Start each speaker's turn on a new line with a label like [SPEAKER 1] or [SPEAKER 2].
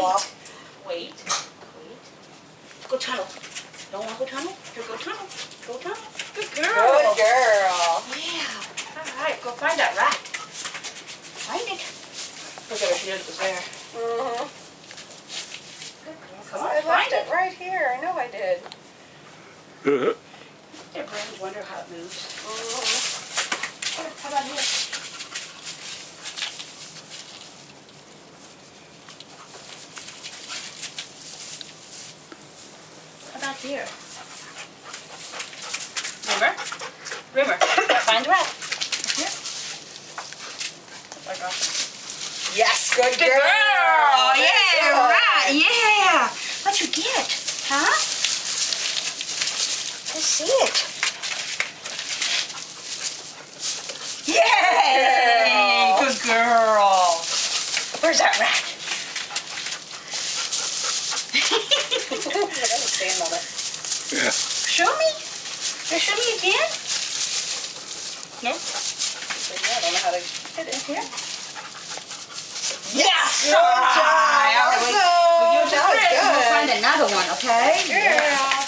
[SPEAKER 1] off.
[SPEAKER 2] Wait. Go tunnel. Don't want to go tunnel? Here, go tunnel. Go tunnel. Good girl.
[SPEAKER 1] Good girl.
[SPEAKER 2] Yeah. All right, go find that rat. Find it. Look at her, she knew it was there.
[SPEAKER 1] Mm-hmm.
[SPEAKER 2] Good girl. Come on,
[SPEAKER 1] I
[SPEAKER 2] find
[SPEAKER 1] left it right here. I know I did.
[SPEAKER 2] Their brains wonder how it moves.
[SPEAKER 1] Mm-hmm.
[SPEAKER 2] How about here? How about here? Rimmer, find the rat. Here. I got them.
[SPEAKER 1] Yes, good girl.
[SPEAKER 2] Girl,
[SPEAKER 1] Very
[SPEAKER 2] yeah,
[SPEAKER 1] good.
[SPEAKER 2] right, yeah. What'd you get? Huh? Let's see it. Yay! Good girl. Where's that rat?
[SPEAKER 1] Stand on it.
[SPEAKER 3] Yeah.
[SPEAKER 2] Show me. Show me again. Nope.
[SPEAKER 1] I don't know how to hit it.
[SPEAKER 2] Here.
[SPEAKER 1] Yes!
[SPEAKER 2] Good job.
[SPEAKER 1] Awesome.
[SPEAKER 2] We'll
[SPEAKER 1] That was
[SPEAKER 2] find
[SPEAKER 1] good.
[SPEAKER 2] another one, okay?
[SPEAKER 1] Girl.